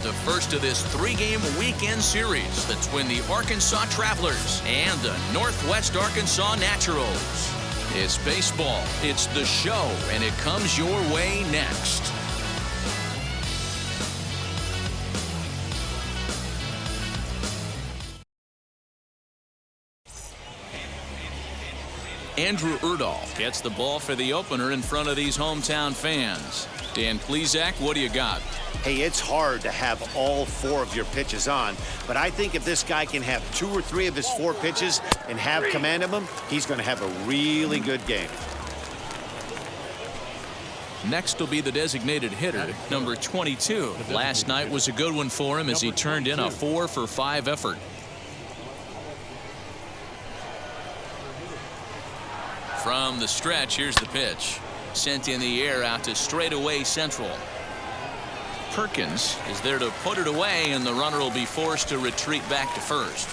the first of this three-game weekend series between the Arkansas Travelers and the Northwest Arkansas Naturals. It's baseball, it's the show, and it comes your way next. Andrew Erdahl gets the ball for the opener in front of these hometown fans. Dan Plesac, what do you got? Hey, it's hard to have all four of your pitches on, but I think if this guy can have 2 or 3 of his 4 pitches and have command of them, he's going to have a really good game. Next will be the designated hitter, number 22. Last night was a good one for him as he turned in a 4-for-5 effort. From the stretch, here's the pitch. Sent in the air out to straightaway central. Perkins is there to put it away, and the runner will be forced to retreat back to first.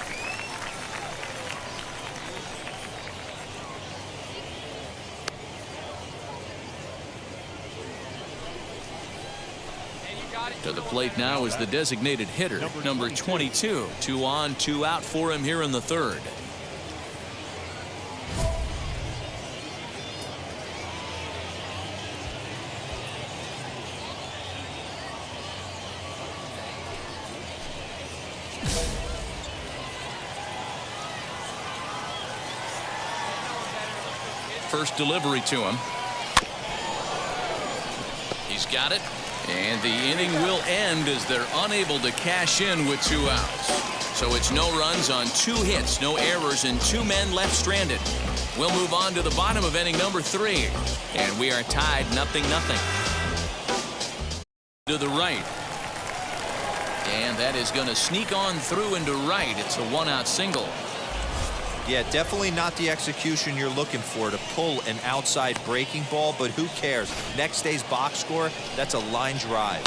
To the plate now is the designated hitter, number 22. 2 on, 2 out for him here in the third. First delivery to him. He's got it, and the inning will end as they're unable to cash in with 2 outs. So it's no runs on 2 hits, no errors, and 2 men left stranded. We'll move on to the bottom of inning number 3, and we are tied 0-0. To the right, and that is going to sneak on through into right. It's a 1-out single. Yeah, definitely not the execution you're looking for to pull an outside breaking ball, but who cares? Next day's box score, that's a line drive.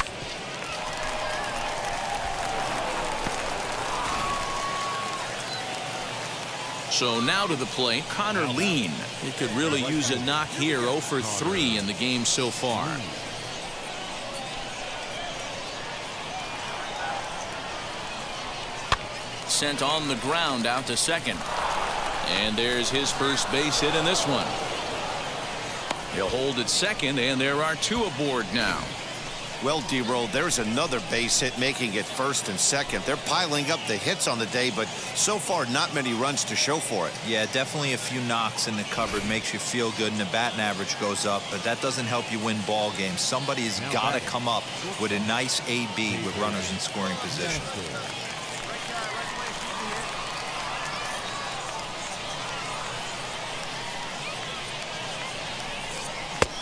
So now to the plate, Connor Lean. He could really use a knock here. 0 for 3 in the game so far. Sent on the ground out to second. And there's his first base hit in this one. He'll hold at second, and there are 2 aboard now. Well, D-Roll, there's another base hit making it first and second. They're piling up the hits on the day, but so far not many runs to show for it. Yeah, definitely a few knocks in the cupboard makes you feel good, and the batting average goes up, but that doesn't help you win ball games. Somebody has got to come up with a nice AB with runners in scoring position.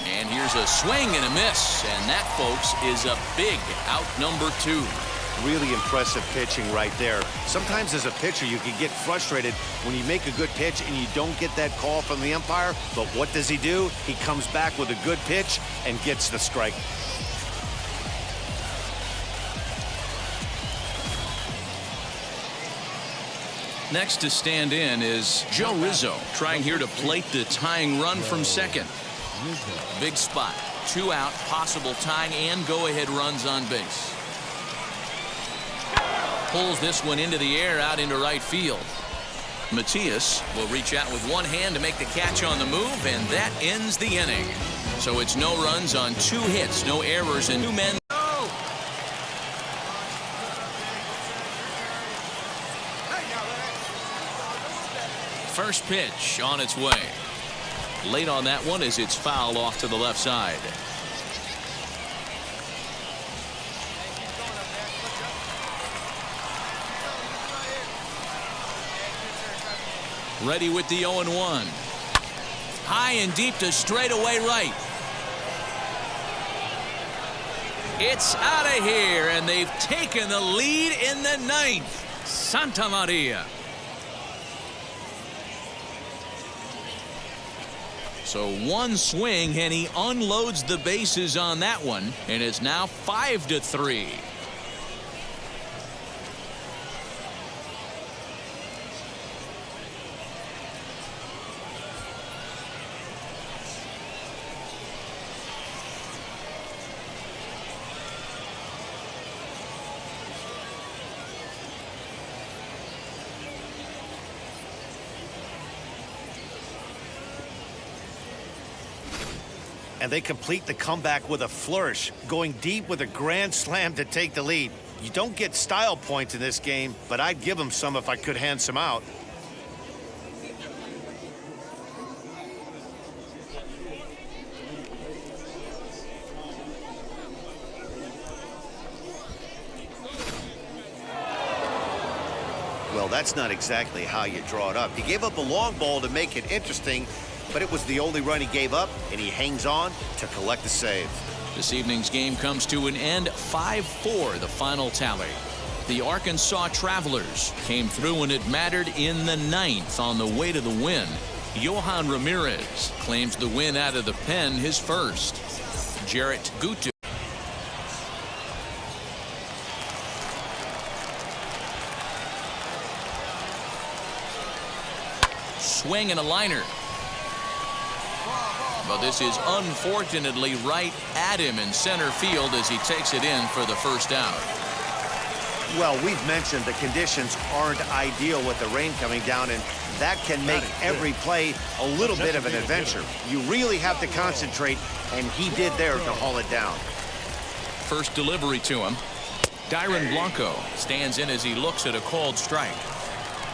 And here's a swing and a miss, and that, folks, is a big out number 2. Really impressive pitching right there. Sometimes as a pitcher you can get frustrated when you make a good pitch and you don't get that call from the umpire, but what does he do? He comes back with a good pitch and gets the strike. Next to stand in is Joe Rizzo, trying here to plate the tying run from second. Big spot, 2 out, possible tying and go-ahead runs on base. Pulls this one into the air out into right field. Matias will reach out with one hand to make the catch on the move, and that ends the inning. So it's no runs on 2 hits, no errors, and 2 men. First pitch on its way. Late on that one as it's fouled off to the left side. Ready with the 0-1. High and deep to straightaway right. It's out of here, and they've taken the lead in the 9th. Santa Maria. So one swing, and he unloads the bases on that one, and it's now 5-3. and they complete the comeback with a flourish, going deep with a grand slam to take the lead. You don't get style points in this game, but I'd give them some if I could hand some out. Well, that's not exactly how you draw it up. He gave up a long ball to make it interesting, but it was the only run he gave up, and he hangs on to collect the save. This evening's game comes to an end, 5-4 the final tally. The Arkansas Travelers came through and it mattered in the 9th on the way to the win. Johan Ramirez claims the win out of the pen, his first. Jarrett Gutu swing and a liner. But this is unfortunately right at him in center field as he takes it in for the first out. Well, we've mentioned the conditions aren't ideal with the rain coming down, and that can make every play a little bit of an adventure. You really have to concentrate, and he did there to haul it down. First delivery to him. Dyron Blanco stands in as he looks at a called strike.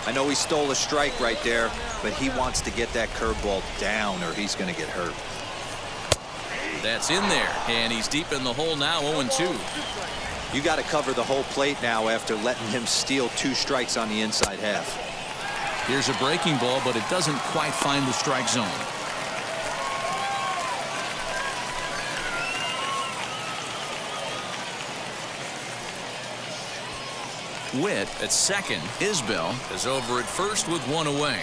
I know he stole a strike right there, but he wants to get that curveball down or he's going to get hurt. That's in there, and he's deep in the hole now, 0-2. You got to cover the whole plate now after letting him steal 2 strikes on the inside half. Here's a breaking ball, but it doesn't quite find the strike zone. Witt at second. Isbell is over at first with 1 away.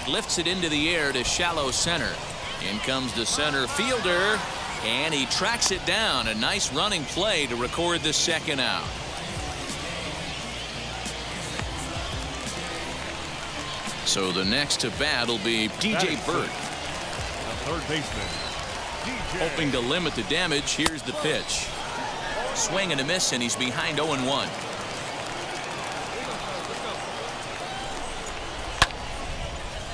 Lifts it into the air to shallow center. In comes the center fielder, and he tracks it down. A nice running play to record the second out. So the next to bat will be DJ Burt. Third baseman. Hoping to limit the damage. Here's the pitch. Swing and a miss, and he's behind 0-1.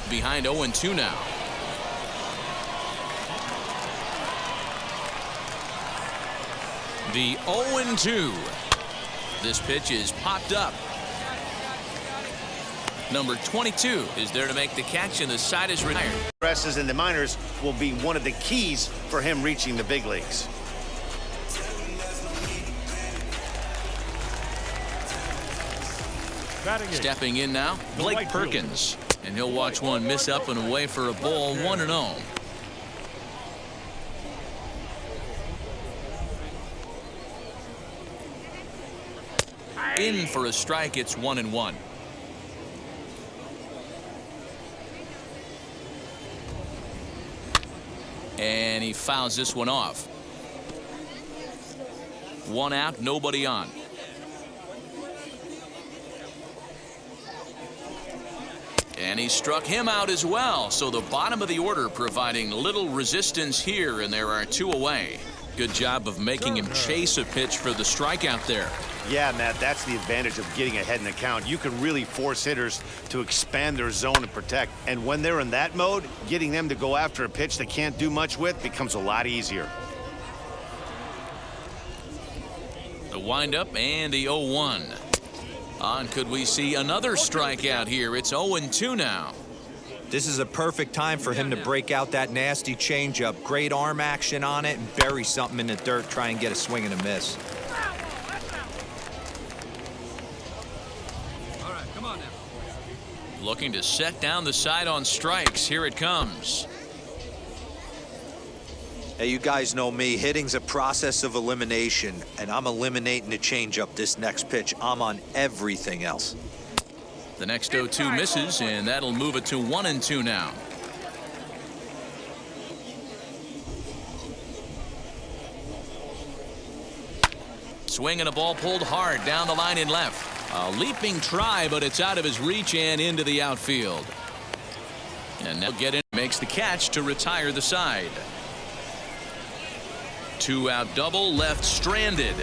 Behind 0-2 now. The 0-2. This pitch is popped up. Number 22 is there to make the catch, and the side is retired. Progresses in the minors will be one of the keys for him reaching the big leagues. Stepping in now, Blake Perkins, and he'll watch one miss up and away for a ball, 1-0. In for a strike, it's 1-1. And he fouls this one off. 1 out, nobody on. And he struck him out as well. So the bottom of the order providing little resistance here, and there are 2 away. Good job of making him chase a pitch for the strikeout there. Yeah, Matt, that's the advantage of getting ahead in the count. You can really force hitters to expand their zone and protect. And when they're in that mode, getting them to go after a pitch they can't do much with becomes a lot easier. The windup and the 0-1. On, could we see another strikeout here? It's 0-2 now. This is a perfect time for him to break out that nasty changeup. Great arm action on it and bury something in the dirt. Try and get a swing and a miss. All right, come on now. Looking to set down the side on strikes. Here it comes. Hey, you guys know me. Hitting's a process of elimination, and I'm eliminating the changeup this next pitch. I'm on everything else. The next 0-2 misses, and that'll move it to 1-2 now. Swing and a ball pulled hard down the line in left. A leaping try, but it's out of his reach and into the outfield. And now get in, makes the catch to retire the side. 2-out double, left stranded.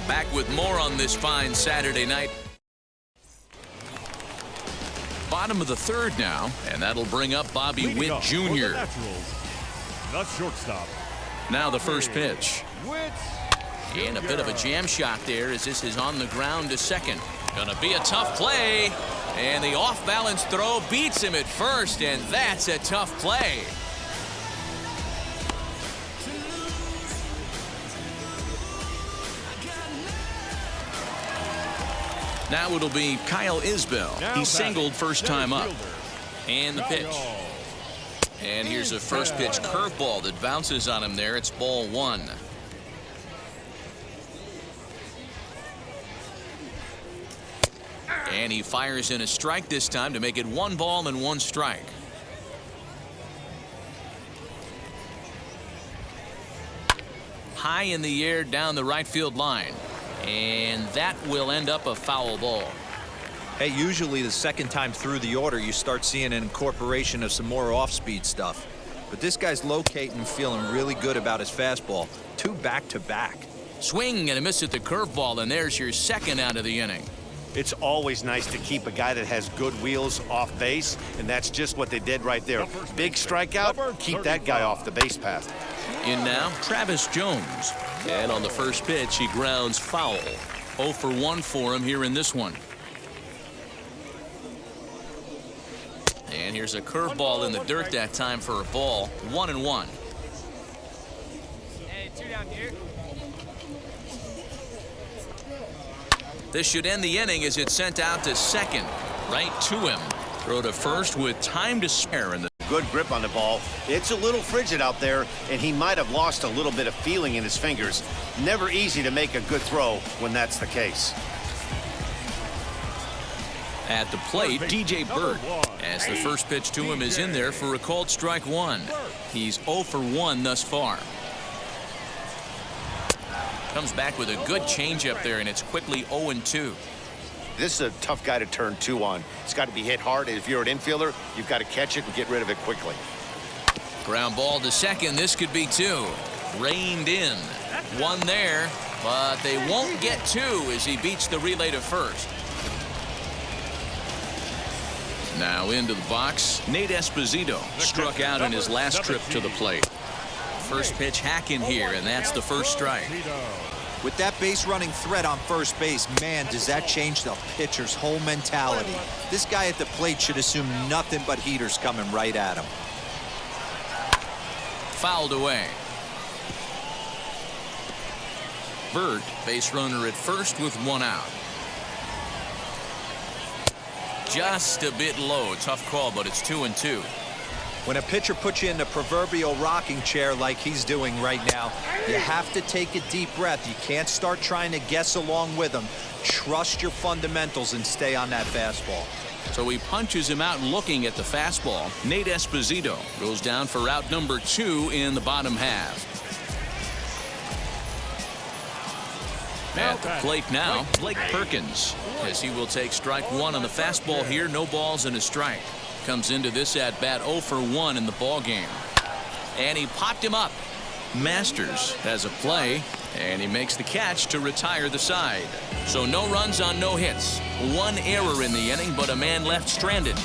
Back with more on this fine Saturday night. Bottom of the third now, and that'll bring up Bobby Leading Witt up for the Jr. Naturals, the shortstop. Now the first pitch. Witt And a bit of a jam shot there as this is on the ground to second. Gonna be a tough play. And the off-balance throw beats him at first, and that's a tough play. Now it'll be Kyle Isbell. Now He singled batting, first center time up. fielder, And the pitch. Kyle And here's a first pitch curveball that bounces on him there. It's ball one. And he fires in a strike this time to make it 1 ball and 1 strike. High in the air down the right field line. And that will end up a foul ball. Hey, usually the second time through the order, you start seeing an incorporation of some more off-speed stuff. But this guy's locating and feeling really good about his fastball. 2 back-to-back. Swing and a miss at the curveball, and there's your second out of the inning. It's always nice to keep a guy that has good wheels off base, and that's just what they did right there. Big strikeout, keep that guy off the base path. In now, Travis Jones. And on the first pitch, he grounds foul. 0 for 1 for him here in this one. And here's a curveball in the dirt that time for a ball. 1-1. Hey, 2 down here. This should end the inning as it's sent out to second. Right to him. Throw to first with time to spare in the Good grip on the ball. It's a little frigid out there, and he might have lost a little bit of feeling in his fingers. Never easy to make a good throw when that's the case. At the plate, DJ Burt, as the first pitch to him is in there for a called strike 1. He's 0 for 1 thus far. Comes back with a good changeup there, and it's quickly 0-2. This is a tough guy to turn 2 on. It's got to be hit hard. If you're an infielder, you've got to catch it and get rid of it quickly. Ground ball to second. This could be 2. Reined in. 1 there, but they won't get 2 as he beats the relay to first. Now into the box, Nate Esposito struck out in his last trip to the plate. First pitch hack in here, and that's the first strike. With that base running threat on first base, man, does that change the pitcher's whole mentality. This guy at the plate should assume nothing but heaters coming right at him. Fouled away. Burt, base runner at first with 1 out. Just a bit low. Tough call, but it's 2-2. When a pitcher puts you in the proverbial rocking chair like he's doing right now, you have to take a deep breath. You can't start trying to guess along with him. Trust your fundamentals and stay on that fastball. So he punches him out looking at the fastball. Nate Esposito goes down for out number 2 in the bottom half. At the plate now, Blake Perkins, as he will take strike 1 on the fastball here. No balls and a strike. Comes into this at bat 0 for 1 in the ball game. And he popped him up. Masters has a play, and he makes the catch to retire the side. So no runs on no hits. 1 error in the inning, but a man left stranded.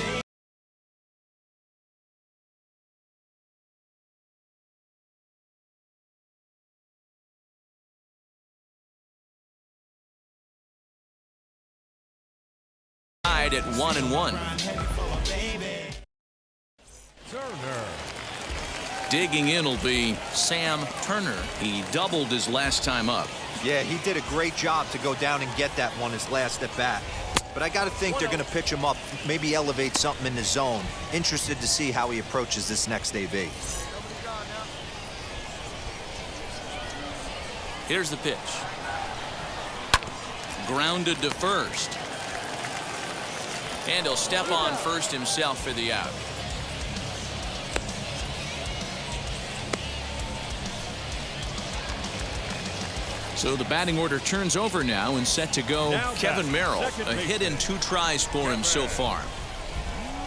Tied at 1-1. Turner. Digging in will be Sam Turner. He doubled his last time up. Yeah, he did a great job to go down and get that one his last at bat. But I got to think they're going to pitch him up, maybe elevate something in the zone. Interested to see how he approaches this next AB. Here's the pitch. Grounded to first. And he'll step on first himself for the out. So the batting order turns over now and set to go. Now Kevin batting, Merrill, second a hit in 2 tries for him so far.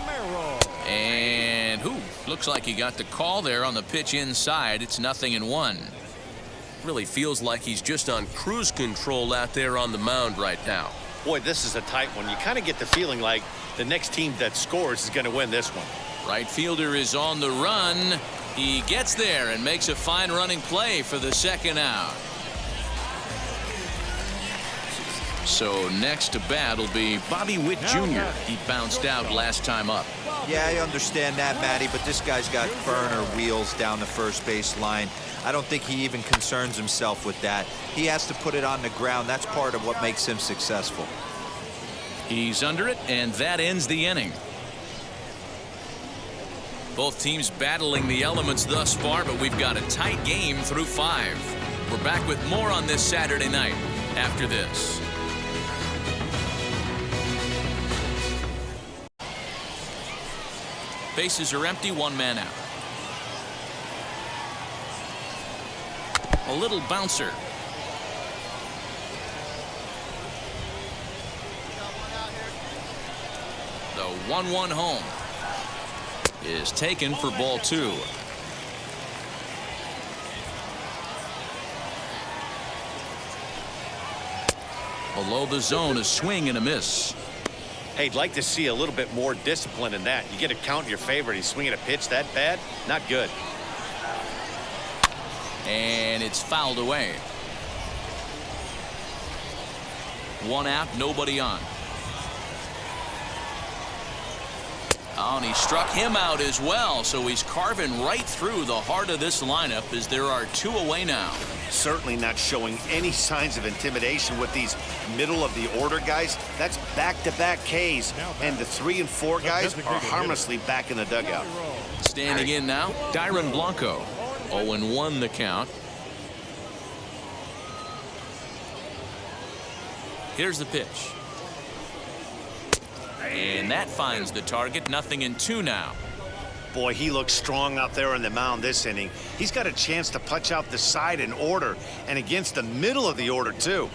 Merrill. And looks like he got the call there on the pitch inside. It's 0-1. Really feels like he's just on cruise control out there on the mound right now. Boy, this is a tight one. You kind of get the feeling like the next team that scores is going to win this one. Right fielder is on the run. He gets there and makes a fine running play for the second out. So next to bat will be Bobby Witt Jr. He bounced out last time up. Yeah, I understand that, Matty, but this guy's got burner wheels down the first base line. I don't think he even concerns himself with that. He has to put it on the ground. That's part of what makes him successful. He's under it, and that ends the inning. Both teams battling the elements thus far, but we've got a tight game through 5. We're back with more on this Saturday night after this. Bases are empty, 1 man out. A little bouncer. The 1-1 home is taken for ball 2. Below the zone, a swing and a miss. Hey, I'd like to see a little bit more discipline in that. You get a count in your favor. He's swinging a pitch that bad. Not good. And it's fouled away. 1 out, nobody on. Oh, and he struck him out as well, so he's carving right through the heart of this lineup as there are 2 away now. Certainly not showing any signs of intimidation with these middle-of-the-order guys. That's back-to-back Ks, and the 3 and 4 guys are harmlessly back in the dugout. Standing in now, Dyron Blanco. 0-1 the count. Here's the pitch. And that finds the target. 0-2 now. Boy, he looks strong out there on the mound this inning. He's got a chance to punch out the side in order, and against the middle of the order, too.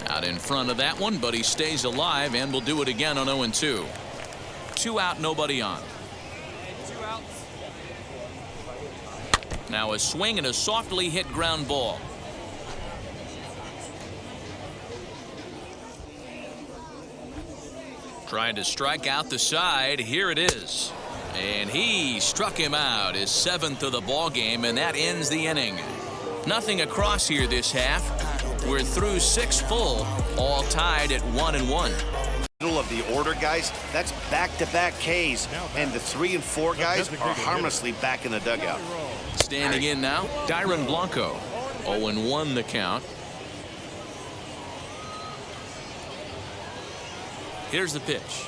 Out in front of that one, but he stays alive and will do it again on 0-2. 2 out, nobody on. Now a swing and a softly hit ground ball. Trying to strike out the side. Here it is. And he struck him out, his 7th of the ball game, and that ends the inning. Nothing across here this half. We're through 6 full, all tied at 1-1. Middle of the order guys, that's back-to-back Ks, and the 3 and 4 guys are harmlessly back in the dugout. Standing in now, Dyron Blanco. 0-1 the count. Here's the pitch.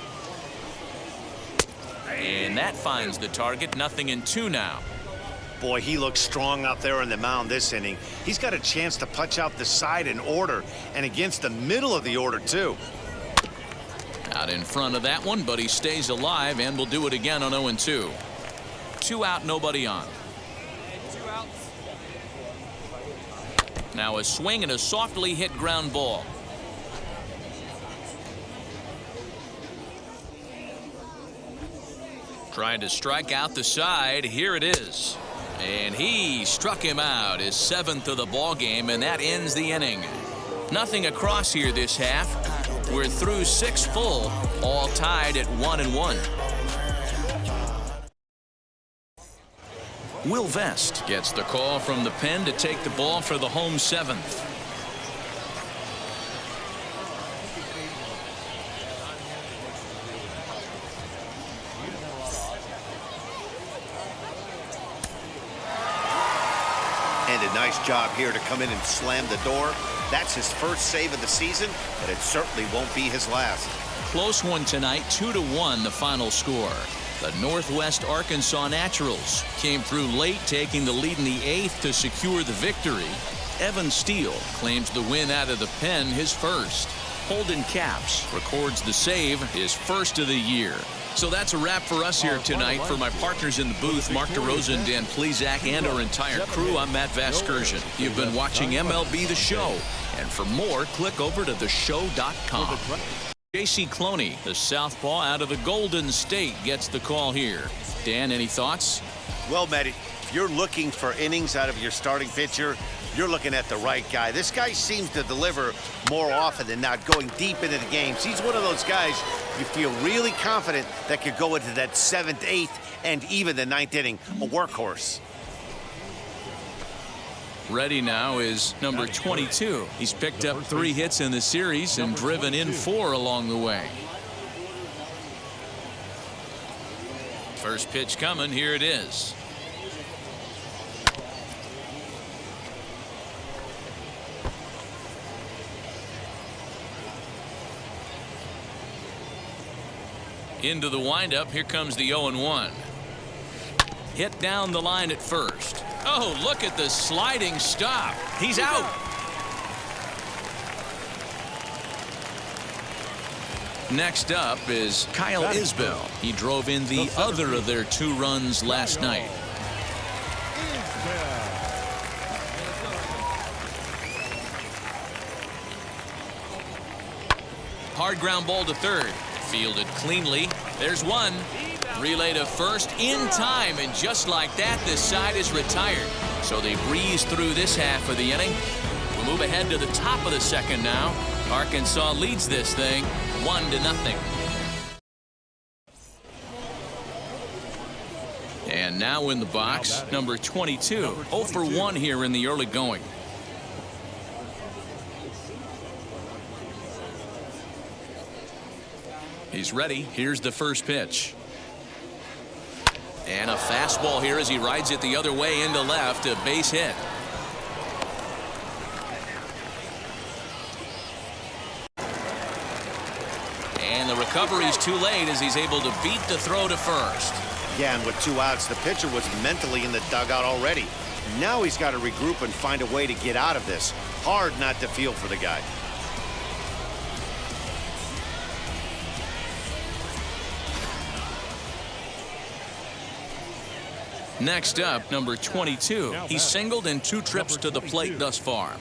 And that finds the target. 0-2 now. Boy, he looks strong out there on the mound this inning. He's got a chance to punch out the side in order, and against the middle of the order, too. Out in front of that one, but he stays alive and will do it again on 0-2. 2 out, nobody on. Now a swing and a softly hit ground ball. Trying to strike out the side. Here it is. And he struck him out, his 7th of the ball game, and that ends the inning. Nothing across here this half. We're through 6 full, all tied at 1-1. Will Vest gets the call from the pen to take the ball for the home 7th. And a nice job here to come in and slam the door. That's his first save of the season, but it certainly won't be his last. Close one tonight, 2-1 the final score. The Northwest Arkansas Naturals came through late, taking the lead in the 8th to secure the victory. Evan Steele claims the win out of the pen, his first. Holden Capps records the save, his first of the year. So that's a wrap for us here tonight. For my partners in the booth, Mark DeRosa, Dan Plesac, and our entire crew, I'm Matt Vasgersian. You've been watching MLB The Show. And for more, click over to theshow.com. J.C. Cloney, the southpaw out of the Golden State, gets the call here. Dan, any thoughts? Well, Matty, if you're looking for innings out of your starting pitcher, You're looking at the right guy. This guy seems to deliver more often than not, going deep into the games. He's one of those guys you feel really confident that could go into that 7th, 8th, and even the 9th inning, a workhorse. Ready now is number 22. He's picked up 3 hits in the series and driven in 4 along the way. First pitch coming. Here it is. Into the windup. Here comes the 0-1. Hit down the line at first. Oh, look at the sliding stop. He's out. Next up is Kyle Isbell. He drove in the other of their 2 runs last night. Hard ground ball to third. Fielded cleanly. There's one. Relay to first in time, and just like that, this side is retired. So they breeze through this half of the inning. We'll move ahead to the top of the second now. Arkansas leads this thing 1-0. And now in the box, number 22. 0 for 1 here in the early going. He's ready. Here's the first pitch. And a fastball here as he rides it the other way into left. A base hit. And the recovery's too late as he's able to beat the throw to first. Yeah, and with 2 outs, the pitcher was mentally in the dugout already. Now he's got to regroup and find a way to get out of this. Hard not to feel for the guy. Next up, number 22. He's singled in 2 trips to the plate thus far.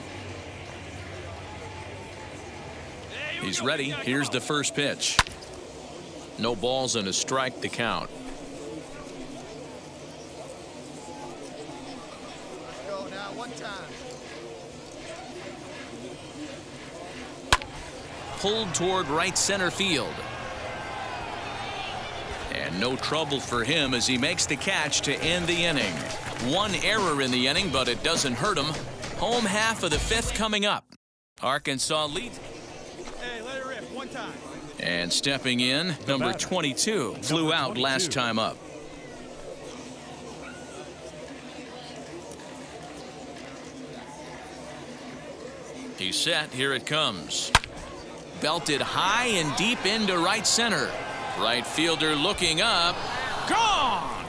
He's ready. Here's the first pitch. No balls and a strike to count. Go now, 1 time. Pulled toward right center field. And no trouble for him as he makes the catch to end the inning. 1 error in the inning, but it doesn't hurt him. Home half of the 5th coming up. Arkansas leads. Hey, let it rip 1 time. And stepping in, number 22. Flew out last time up. He's set. Here it comes. Belted high and deep into right center. Right fielder looking up. Gone!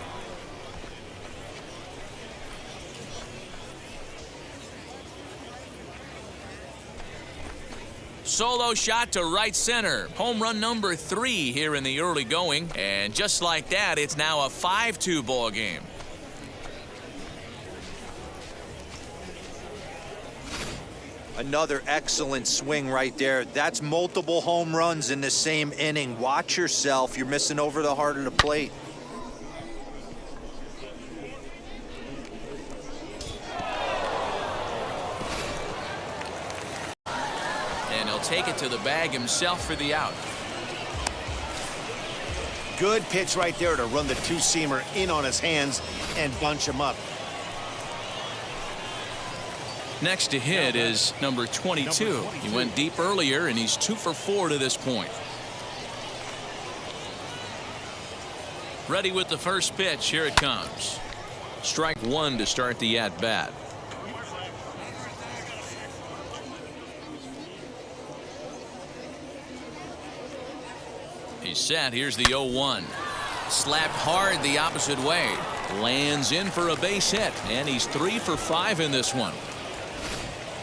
Solo shot to right center. Home run number 3 here in the early going. And just like that, it's now a 5-2 ball game. Another excellent swing right there. That's multiple home runs in the same inning. Watch yourself. You're missing over the heart of the plate. And he'll take it to the bag himself for the out. Good pitch right there to run the 2-seamer in on his hands and bunch him up. Next to hit is number 22. He went deep earlier, and he's 2 for 4 to this point. Ready with the first pitch. Here it comes. Strike 1 to start the at-bat. He's set. Here's the 0-1. Slapped hard the opposite way. Lands in for a base hit, and he's 3 for 5 in this one.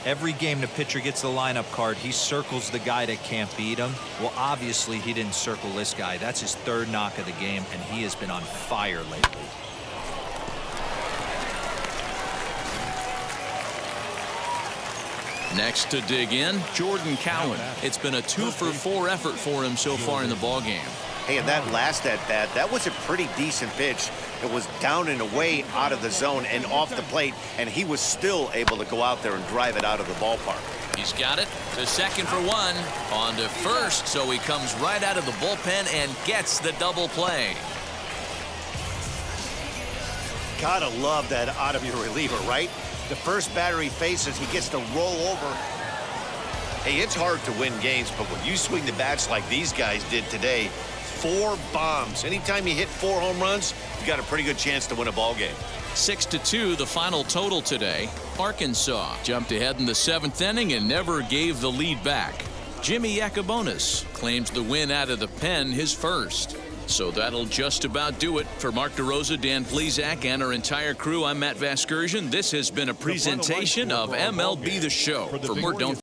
Every game the pitcher gets the lineup card, he circles the guy that can't beat him. Well, obviously, he didn't circle this guy. That's his 3rd knock of the game, and he has been on fire lately. Next to dig in, Jordan Cowan. It's been a 2 for 4 effort for him so far in the ballgame. Hey, and that last at-bat, that was a pretty decent pitch. It was down and away out of the zone and off the plate, and he was still able to go out there and drive it out of the ballpark. He's got it to second for one. On to first, so he comes right out of the bullpen and gets the double play. Gotta love that out of your reliever, right? The first batter he faces, he gets to roll over. Hey, it's hard to win games, but when you swing the bats like these guys did today, 4 bombs. Anytime you hit 4 home runs, you got a pretty good chance to win a ball game. 6-2, the final total today. Arkansas jumped ahead in the 7th inning and never gave the lead back. Jimmy Yacobonis claims the win out of the pen, his first. So that'll just about do it. For Mark DeRosa, Dan Plesac, and our entire crew, I'm Matt Vasgersian. This has been a presentation of MLB The Show. For more, don't